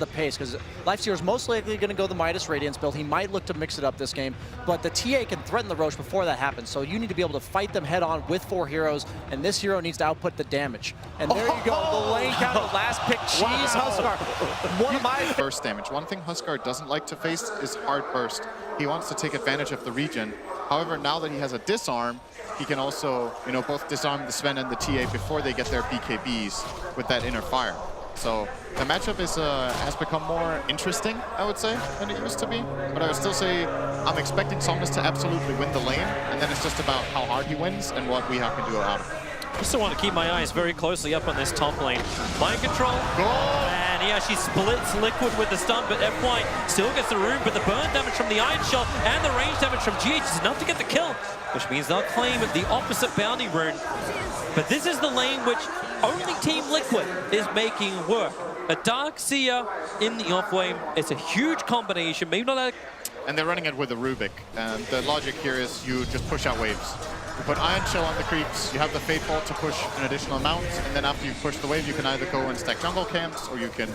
the pace, because Lifesteal is most likely going to go the Midas Radiance build. He might look to mix it up this game, but the TA can threaten the Roche before that happens, so you need to be able to fight them head on with 4 heroes, and this hero needs to output the damage. And there you go, the lane counter, last pick, Cheese Huskar. One of my burst damage. One thing Huskar doesn't like to face is hard burst. He wants to take advantage of the regen. However, now that he has a disarm, he can also, you know, both disarm the Sven and the TA before they get their BKBs with that inner fire. So the matchup is has become more interesting, I would say, than it used to be. But I would still say I'm expecting Somnus to absolutely win the lane, and then it's just about how hard he wins and what Weehaw can do out of it. I still want to keep my eyes very closely up on this top lane. Mind control. And he actually splits Liquid with the stun, but FY still gets the rune, but the burn damage from the Iron Shell and the range damage from GH is enough to get the kill, which means they'll claim the opposite bounty rune. But this is the lane which only Team Liquid is making work. A Darkseer in the off-lane, it's a huge combination, maybe not a... And they're running it with a Rubik, and the logic here is you just push out waves. You put Iron Shell on the creeps, you have the Fate Bolt to push an additional amount, and then after you push the wave, you can either go and stack jungle camps, or you can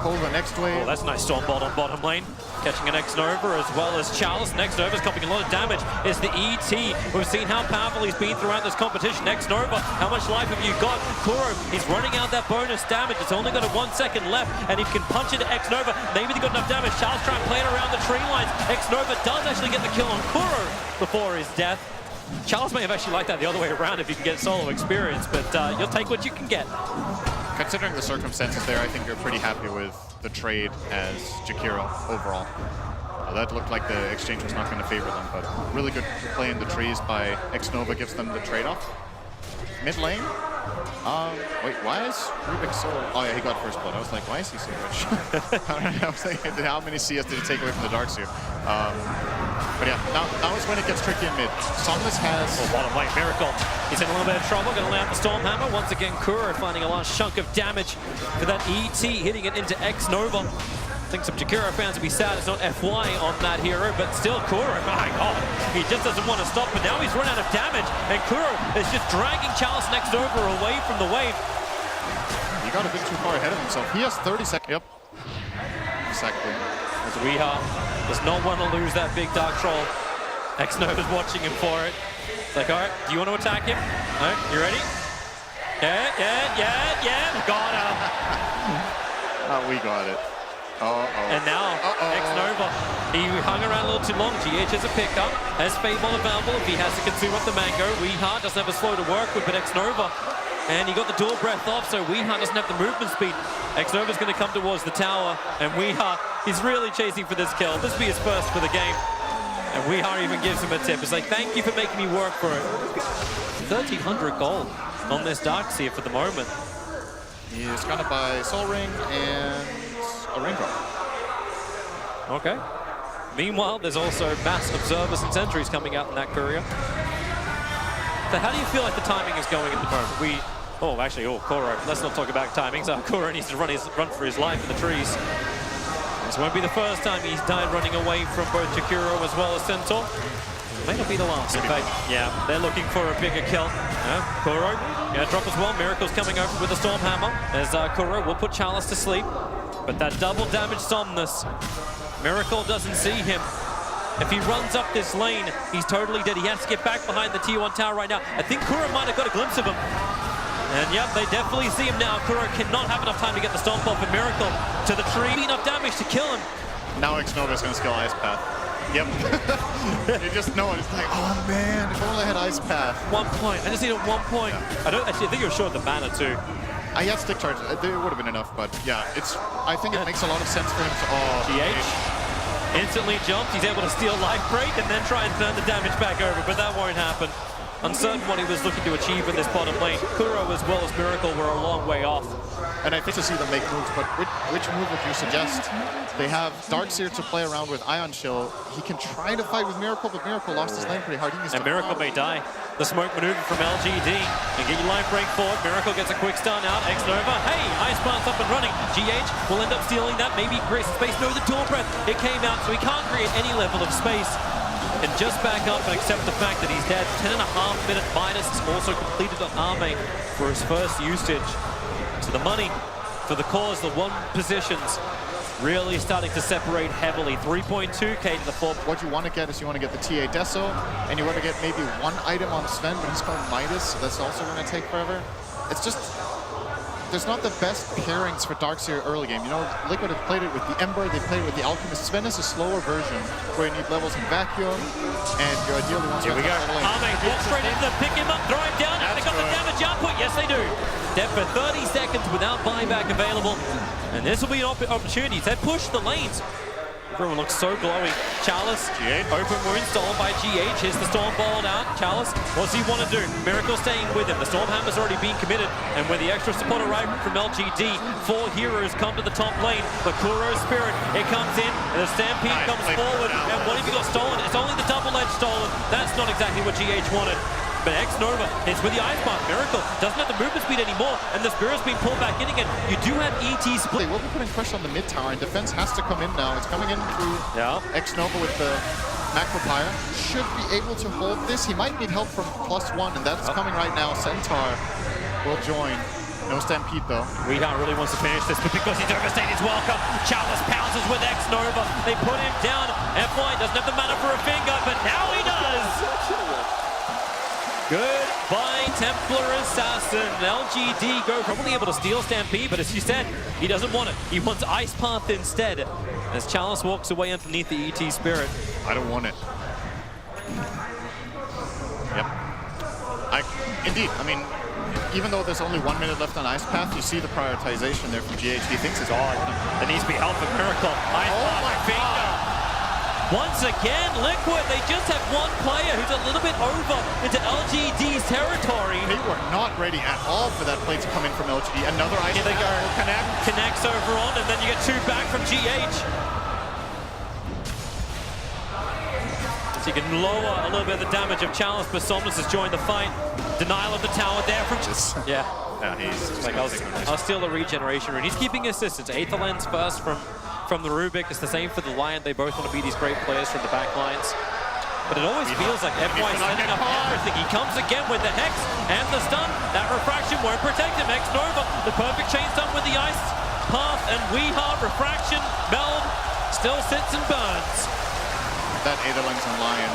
pull the next wave. Oh, that's a nice Storm Bolt on bottom lane. Catching an X-Nova as well as Chalice. X-Nova's copying a lot of damage. Is the ET. We've seen how powerful he's been throughout this competition. X-Nova, how much life have you got? Kuro, he's running out that bonus damage. It's only got a 1 second left, and if you can punch into X-Nova, maybe they got enough damage. Chalice trying to play it around the tree lines. X-Nova does actually get the kill on Kuro before his death. Chalice may have actually liked that the other way around if you can get solo experience, but you'll take what you can get. Considering the circumstances there, I think you're pretty happy with the trade as Jakiro overall. That looked like the exchange was not going to favor them, but really good play in the trees by X-Nova gives them the trade-off. Mid lane? Wait, why is Rubik so... Oh yeah, he got first blood. I was like, why is he so rich? I was thinking, how many CS did he take away from the Darkseer? But yeah, now is when it gets tricky in mid. Somnus has... Oh, bottom lane, Miracle. He's in a little bit of trouble, going to land the Stormhammer. Once again, Kuro finding a large chunk of damage for that ET, hitting it into X-Nova. I think some Jakiro fans will be sad it's not FY on that hero, but still Kuro, my god, he just doesn't want to stop, but now he's run out of damage, and Kuro is just dragging Chalice next over away from the wave. He got a bit too far ahead of himself. He has 30 seconds. Yep. Exactly. As Weehaw does not want to lose that big Dark Troll. X-Nova's watching him for it. It's like, alright, do you want to attack him? Alright, you ready? Yeah. Got him. Oh, we got it. And now, X-Nova, he hung around a little too long. GH has a pickup, has Fable available if he has to consume up the Mango. Weehaw doesn't have a slow to work with, but X-Nova, and he got the dual breath off, so Weehaw doesn't have the movement speed. X-Nova's going to come towards the tower, and Weehaw, he's really chasing for this kill. This will be his first for the game. And Weehaw even gives him a tip. It's like, thank you for making me work for it. 1,300 gold on this Darkseer for the moment. He's gonna buy Soul Ring and a raindrop. Okay. Meanwhile, there's also mass observers and sentries coming out in that courier. So how do you feel like the timing is going at the moment? Kuro. Let's not talk about timing. So Kuro needs to run for his life in the trees. This won't be the first time he's died running away from both Jakiro as well as Centaur. May not be the last. In fact, yeah, they're looking for a bigger kill. Kuro, drop as well. Miracle's coming over with the Stormhammer. As Kuro will put Chalice to sleep. But that double damage Somnus, Miracle doesn't see him. If he runs up this lane, he's totally dead. He has to get back behind the T1 tower right now. I think Kuro might have got a glimpse of him. And yep, they definitely see him now. Kuro cannot have enough time to get the Stomp off, and Miracle to the tree. Enough damage to kill him. Now X-Nova is going to skill Ice Path. Yep. You just know it. It's like, oh man, if only I had Ice Path. 1 point. I just need a 1 point. Yeah. I think you're short the banner too. I had stick charge. It would have been enough, but yeah, I think it makes a lot of sense for him to... GH instantly jumps. He's able to steal Life Break and then try and turn the damage back over, but that won't happen. Uncertain what he was looking to achieve in this bottom lane. Kuro as well as Miracle were a long way off. And I think to see them make moves, but which move would you suggest? They have Darkseer to play around with Ion Chill. He can try to fight with Miracle, but Miracle lost his lane pretty hard. And Miracle may die. The smoke maneuver from LGD. And get your life break forward. Miracle gets a quick stun out. X-Nova. Hey, Ice Path's up and running. GH will end up stealing that. Maybe create some space. No, the dual breath. It came out, so he can't create any level of space. And just back up and accept the fact that he's dead. 10.5-minute Midas has also completed on Arme for his first usage. So the money for the cause, the 1 positions. really starting to separate heavily. 3.2k to the 4. What you want to get is you want to get the TA Deso, and you want to get maybe one item on Sven, but he's going Midas, so that's also going to take forever. It's just, there's not the best pairings for Darkseer early game. You know, Liquid have played it with the Ember, they played it with the Alchemist. Sven is a slower version where you need levels in Vacuum, and you ideally want to... Here we go. Arme walks straight into them, pick him up, throw him down, and they got the damage output. Yes, they do. Dead for 30 seconds without buyback available. And this will be an opportunity. They push the lanes. Everyone looks so glowing. Chalice, open wound stolen by GH. Here's the Storm balled out. Chalice, what's he want to do? Miracle staying with him. The Stormhammer's already been committed. And with the extra support arriving from LGD, 4 heroes come to the top lane. The Kuro Spirit, it comes in, and the Stampede comes forward. And what have you got stolen? It's only the double-edged stolen. That's not exactly what GH wanted. But X-Nova hits with the Ice Bomb. Miracle doesn't have the movement speed anymore, and the Spirit's being pulled back in again. You do have ET split. They will be putting pressure on the mid tower, and defense has to come in now. It's coming in through X-Nova with the Macropire. Should be able to hold this. He might need help from +1, and that's coming right now. Centaur will join. No Stampede though. Weehaw really wants to finish this, but because he's overstayed his welcome, Chalice pounces with X-Nova. They put him down. FY doesn't have the mana for a finger, but now he does. Goodbye, Templar Assassin. LGD go probably able to steal Stampede, but as you said, he doesn't want it. He wants Ice Path instead. As Chalice walks away underneath the ET Spirit. I don't want it. Yep. Indeed, I mean, even though there's only 1 minute left on Ice Path, you see the prioritization there from GH. He thinks it's all. There needs to be help with Miracle. Ice Path finger. Once again, Liquid, they just have one player who's a little bit over into LGD's territory. They were not ready at all for that play to come in from LGD. Another Ice Here they go. Connects over on, and then you get 2 back from GH. So you can lower a little bit of the damage of Chalice, but Somnus has joined the fight. Denial of the tower there from... Yeah, he's like, I'll steal the regeneration rune. He's keeping his distance. Aether Lens first from the Rubik. It's the same for the Lion. They both want to be these great players from the back lines. But it always feels like FY setting up everything. He comes again with the Hex and the stun. That refraction won't protect him. X-Nova, the perfect chain stun with the Ice Path, and Weehaw, refraction, meld, still sits and burns. That Aether Lens on Lion.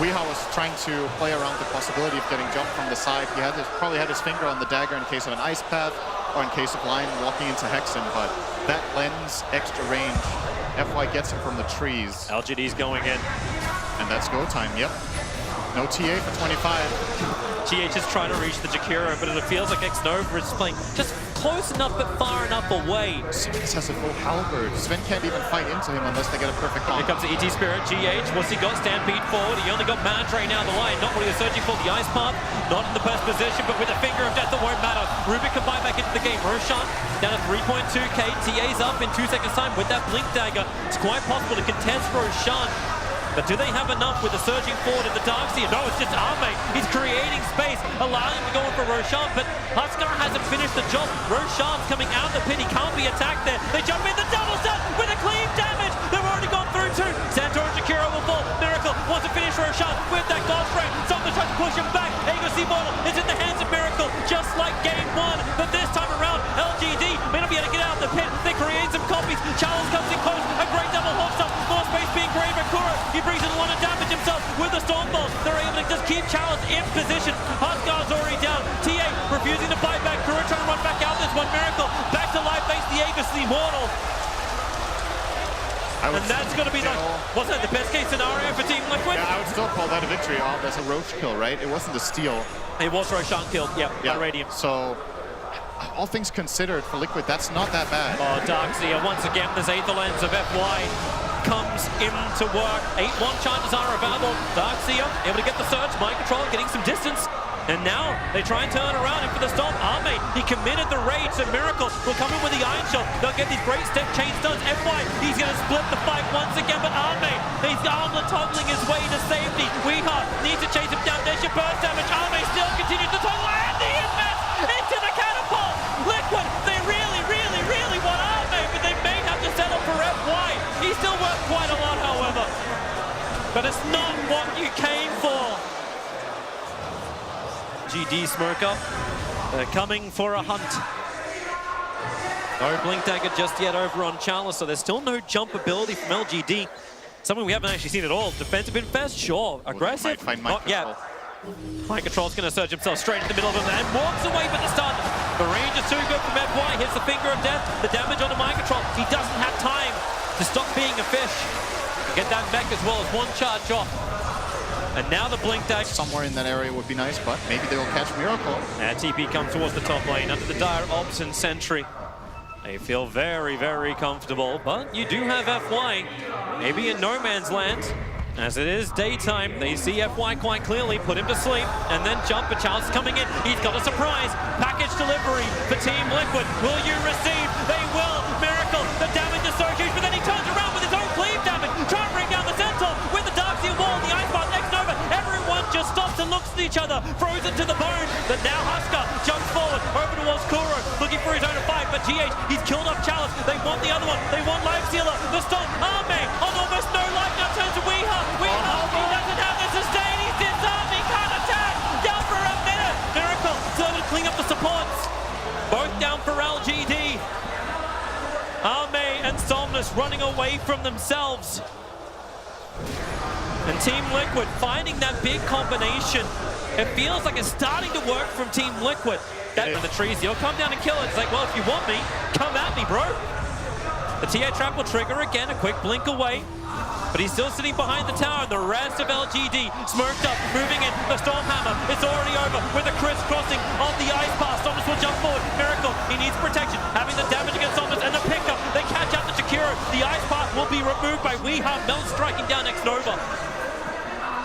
Weehaw was trying to play around the possibility of getting jumped from the side. He probably had his finger on the dagger in case of an Ice Path, or in case of Lion walking into Hexen, but that lens, extra range, FY gets him from the trees. LGD's going in. And that's go time, yep. No TA for 25. GH is trying to reach the Jakiro, but it feels like X-Nova is playing just close enough but far enough away. Sven has a full halberd. Sven can't even fight into him unless they get a perfect combo. Here comes the ET Spirit. GH, what's he got? Stampede forward. He only got mana drain out of the line. Not what he was searching for. The Ice Path, not in the best position, but with a finger of death, it won't matter. Rubik can buy back into the game. Roshan down at 3.2k. TA's up in 2 seconds time with that Blink Dagger. It's quite possible to contest Roshan. But do they have enough with the surging forward of the Darkseer? No, it's just Arme. He's creating space, allowing him to go in for Roshan, but Huskar hasn't finished the job. Roshan's coming out of the pit. He can't be attacked there. They jump in the double stun with a clean damage. They've already gone through 2. Centaur and Jakiro will fall. Miracle wants to finish Roshan with that God's Ray. Something tries to push him back. Aegis Immortal is in the hands of Miracle, just like game 1. But this time around, LGD may not be able to get out of the pit. They create some copies. Chalice comes in close. A great double hop stop. More space being created by Kuro. He brings in a lot of damage himself with the Storm Ball. They're able to just keep Chalice in position. Huskar's already down. TA refusing to fight back. Kuro trying to run back out this one. Miracle back to life, face the Aegis Immortal. And that's going to be wasn't that the best case scenario for Team Liquid? Yeah, I would still call that a victory. Oh, that's a Roach kill, right? It wasn't a steal. It was Roshan killed, yeah. By Radiant. So, all things considered for Liquid, that's not that bad. Oh, Darkseer, once again, there's Aether Lens of FY comes into work. 8-1 chances are available. Darkseer able to get the surge, mind control, getting some distance. And now they try and turn around in for the Storm. Arme, he committed the rage, so Miracle will come in with the Iron Shot. They'll get these great step chain stuns. FY, he's going to split the fight once again, but Arme, he's armlet toggling his way to safety. Weehaw needs to chase him down. There's your burst damage. Arme still continues to toggle, and the impact into the catapult. Liquid, they really want Arme, but they may have to settle for FY. He's still worth quite a lot, however. But it's not what you came for. GD Smirka, they're coming for a hunt. No Blink Dagger just yet over on Chalice, so there's still no jump ability from LGD. Something we haven't actually seen at all. Defensive infest, sure. Aggressive, not yet. Mind Control's going to surge himself straight in the middle of him and walks away with the stun. The range is too good from FY, hits the finger of death. The damage on the Mind Control. He doesn't have time to stop being a fish. Get that mech as well as one charge off. And now the Blink Dagger. Somewhere in that area would be nice, but maybe they will catch Miracle. And TP comes towards the top lane under the dire Obs and Sentry. They feel very, very comfortable, but you do have FY, maybe in no man's land. As it is daytime, they see FY quite clearly, put him to sleep, and then jump. A chance coming in. He's got a surprise. Package delivery for Team Liquid. Will you receive? They will. Miracle. The damage is so huge, but then he turns around with his own cleave damage. Trying to bring down the Centaur with the Darkseid wall, the Ice Path, X Nova. Everyone just stops and looks at each other, frozen to the bone. But now Husker jumps forward, over towards Kuro, looking for his own fight. But GH, he's killed off Chalice. They want the other one. They want Life Sealer. The stop. Arme on almost no life now turns to Weeha. Weeha, he doesn't have the sustain. He's disarming. Can't attack. Down for a minute. Miracle, still able to clean up the supports. Both down for LGD. Arme and Somnus running away from themselves. And Team Liquid finding that big combination. It feels like it's starting to work from Team Liquid. That in the trees, you'll come down and kill it. It's like, well, if you want me, come at me, bro. The TA trap will trigger again, a quick blink away. But he's still sitting behind the tower, and the rest of LGD smoked up, moving in. The Stormhammer, it's already over with the crisscrossing of the Ice Path. Somnus will jump forward. Miracle, he needs protection. Having the damage against Somnus and the pickup, they catch up to Jakiro. The Ice Path will be removed by Weeha. Melt striking down X Nova.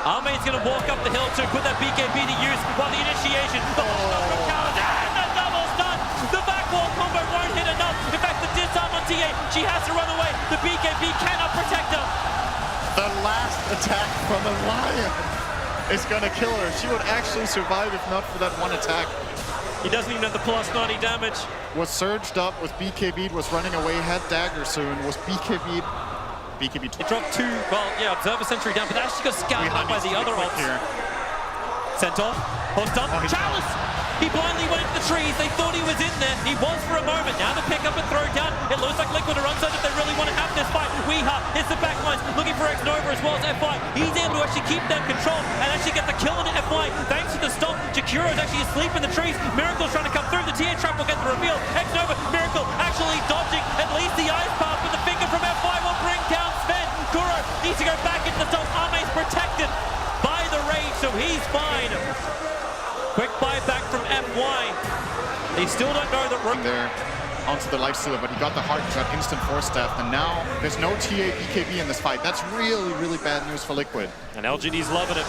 Arme's going to walk up the hill to put that BKB to use while the initiation. The from Callus and the double stun. The backwall combo won't hit enough. In fact, the disarm on TA, she has to run away. The BKB cannot protect her. The last attack from the Lion is going to kill her. She would actually survive if not for that one attack. He doesn't even have the plus 90 damage. Was surged up, was BKB'd, was running away, had dagger soon, was BKB'd. BKB It dropped two, well, yeah, Observer Sentry down, but that actually got scouted up by the other ops. Sent off, post up, Chalice! He blindly went into the trees, they thought he was in there, he was for a moment, now the pick up and throw down, it looks like Liquid are uncertain if they really want to have this fight. Weeha hits the backlines, looking for X Nova as well as FY, he's able to actually keep them controlled and actually get the kill on FY, thanks to the stop. Jakiro's actually asleep in the trees, Miracle's trying to come through, the TA trap will get the reveal, X Nova, Miracle actually dodging at least the Ice Path, but the finger from FY will bring down Sven. Kuro needs to go back into the top, Arme's protected by the rage, so he's fine. Quick buyback from FY. They still don't know that there onto the life stealer, but he got the heart, he got instant force staff, and now there's no TA BKB in this fight. That's really, really bad news for Liquid. And LGD's loving it.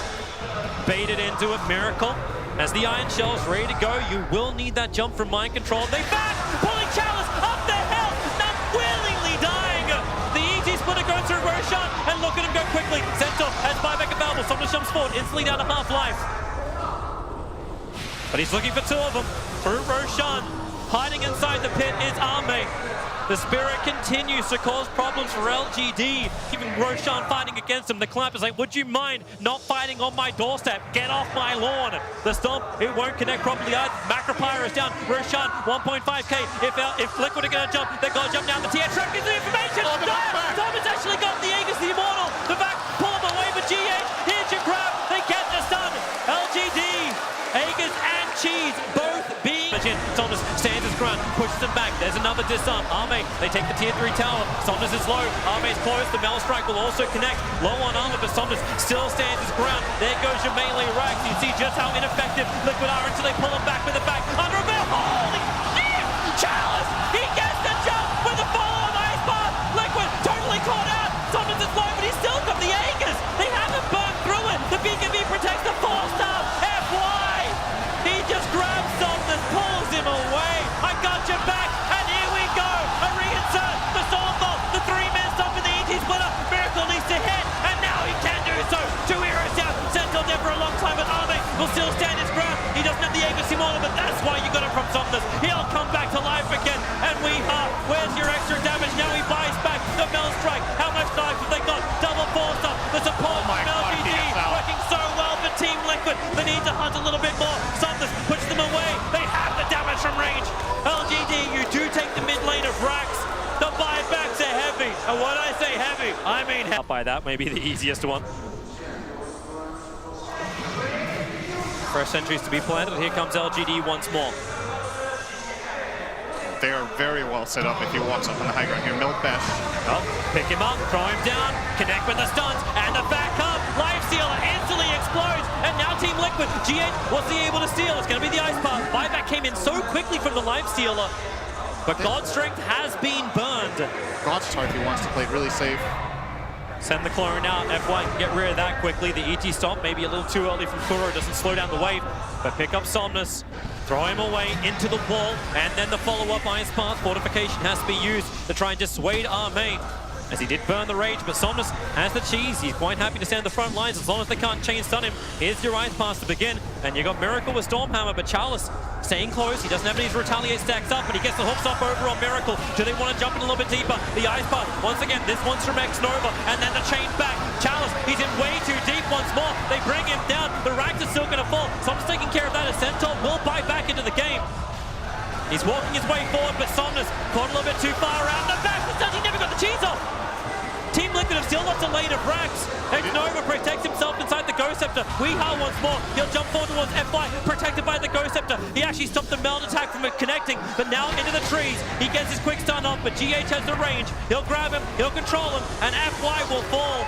Baited into it, Miracle. As the Iron Shell's ready to go, you will need that jump from Mind Control. They back, pulling Chalice up the hill, not willingly dying. The easy splitter goes through Roshan, and look at him go quickly. Centaur has buyback available. Somnus jumps forward, instantly down to half life. But he's looking for two of them. Through Roshan. Hiding inside the pit is Arme. The Spirit continues to cause problems for LGD. Even Roshan fighting against him. The Clap is like, would you mind not fighting on my doorstep? Get off my lawn. The Stomp, it won't connect properly either. Macropyre is down. Roshan, 1.5k. If Liquid are going to jump, they've got to jump down. The TS track gives the information. Thomas actually got the Aegis, the Immortal. The back, pull him away, but GH, here's your grab. They get the stun. LGD, Aegis and Cheese, both being... Somnus stands his ground, pushes him back. There's another disarm. Arme, they take the tier 3 tower. Somnus is low. Arme's close. The Metal Strike will also connect. Low on armor, but Somnus still stands his ground. There goes your melee rags. You see just how ineffective Liquid are until they pull him back with the back. Under a bell. Holy shit! Chalice! He gets the jump with the follow-on Ice Path. Liquid totally caught out. Somnus is low, but he's still got the Aegis. They haven't burned through it. The BKB protects the 4-star. FY! He just grabs Somnus, pulls him away. I got your back, and here we go. A reinsert, the Storm Bolt, the 3-man stop in the ET splitter. Miracle needs to hit, and now he can do so. 2 heroes down, Sentinel dead for a long time, but Arme will still stand his ground. He doesn't have the Aegis Immortal, but that's why you got it from Somnus. He'll come back to life again, and where's your extra damage? Now he buys back the Mel Strike. How much life have they got? Double 4-star, the support from LGD working so well for Team Liquid. They need to hunt a little bit more. Somnus pushes them away. They have the damage from range. LGD, you do take the mid laner And when I say heavy, I mean heavy. By that, maybe the easiest one. Fresh sentries to be planted. Here comes LGD once more. They are very well set up if he walks up on the high ground here. Milk Bash. Oh, pick him up, throw him down, connect with the stuns, and the back up. Lifestealer instantly explodes, and now Team Liquid. G8, what's he able to steal? It's going to be the Ice Path. Buyback came in so quickly from the Lifestealer, but God's Strength has been burned. God's Tark, he wants to play it really safe. Send the clone out. FY can get rid of that quickly. The ET stop, maybe a little too early from Kuro. Doesn't slow down the wave, but pick up Somnus. Throw him away into the wall, and then the follow-up Ice Path fortification has to be used to try and dissuade our main. As he did burn the rage, but Somnus has the cheese. He's quite happy to stand the front lines as long as they can't chain stun him. Here's your Ice Path to begin, and you got Miracle with Stormhammer, but Chalice staying close. He doesn't have any retaliate stacks up, but he gets the hooks off over on Miracle. Do they want to jump in a little bit deeper? The Ice Path, once again, this one's from X-Nova, and then the chain back. Chalice, he's in way too deep once more. They bring him down. The racks are still going to fall. Somnus taking care of that as Centaur will bite back into the game. He's walking his way forward, but Somnus caught a little bit too far around the back. He never got the cheese off. Team Liquid have still got a lane of racks. X-Nova protects himself inside the Ghost Scepter. Weeha once more. He'll jump forward towards FY, protected by the Ghost Scepter. He actually stopped the meld attack from connecting, but now into the trees. He gets his quick stun off, but GH has the range. He'll grab him, he'll control him, and FY will fall.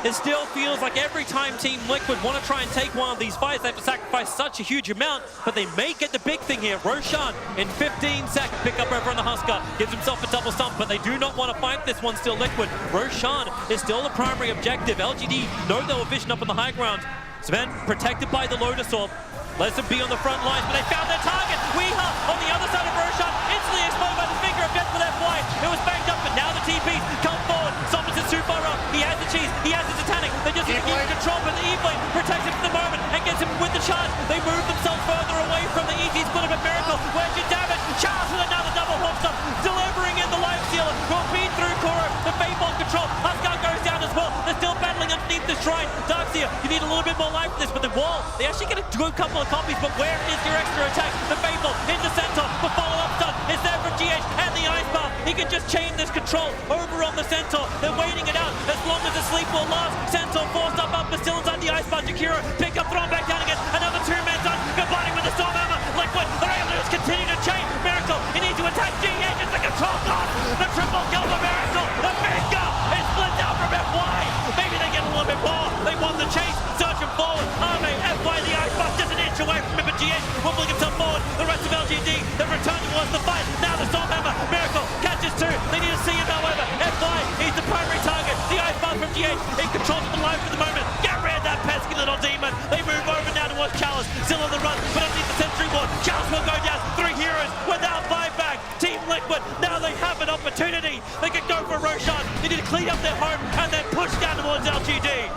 It still feels like every time Team Liquid want to try and take one of these fights, they have to sacrifice such a huge amount, but they may get the big thing here. Roshan in 15 seconds, pick up over on the Husker, gives himself a double stump, but they do not want to fight this one still Liquid. Roshan is still the primary objective. LGD know they will vision up on the high ground. Sven protected by the Lotus Orb. Lets them be on the front lines, but they found their target. Weeha on the other side of Roshan, instantly exploded by the finger of death with FY. It was banged up, but now the TPs come forward. Somnus is too far up. He has the cheese, he has the Titanic. They just need to keep control, but the E-Blade protects him for the moment and gets him with the charge. They move themselves further away from the ET split of a Miracle. Where's your damage? Charles with another double hook stop, delivering in the Lifestealer. Will beat through Kuro. The Fate Ball control. Huskar goes down as well. They're still battling underneath the shrine. Darkseer, you need a little bit more life for this, but the wall, they actually get a good couple of copies, but where is your extra attack? The Fate Ball into Centaur. The follow-up stun is there from GH and the Ice Path. He can just chain this control over on the Centaur. They're waiting it out as long as the sleep will last. Centaur forced up, but still inside the Ice Path. Jakiro pick up, thrown back down again. Another two-man done, combining with the Stormhammer. Liquid, they're able to just continue to chain. Miracle, he needs to attack GH. It's the control gone. The triple kill for Miracle. The finger is split down from FY. Maybe they get a little bit more. They want the chase. Searching forward. Arme, FY, the Ice Path just an inch away from him, but GH wobbling himself forward. The rest of LGD, they're returning towards the fight. Now the Stormhammer. Miracle catches two. They need to see him, however. FY, he's the primary target. The Ice Path from GH in control of the life for the moment. Get rid of that pesky little demon. They move over now towards Chalice. Still on the run, but underneath the Sentry Ward. Chalice will go down. 3 heroes without buyback. Team Liquid, now they have an opportunity. They can go for Roshan. They need to clean up their home and then push down towards LGD.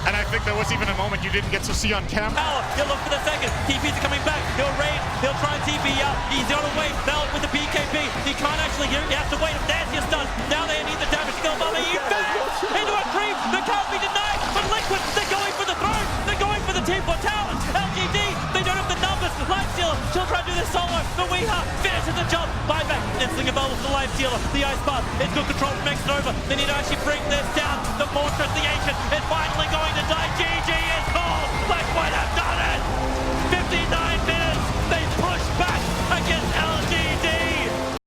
And I think there was even a moment you didn't get to see on camera. Power, he'll look for the second. TPs are coming back. He'll raid. He'll try and TP out. He's on the way. Meld with the BKB. He can't actually get it. He has to wait. There's your stun. Now they need the damage to go above. He fell into a creep that can't be denied. But Liquid, they're going for the throne. They're going for the Team 4 Towers. LGD, they don't have the numbers. Lifestealer, she'll try to do this solo. But Weeha finishes the job. Buyback, instantly available for the Lifestealer. The Ice Path, it's good control from X-Nova. They need to actually bring this down. The Fortress, the Ancient, is finally going to die.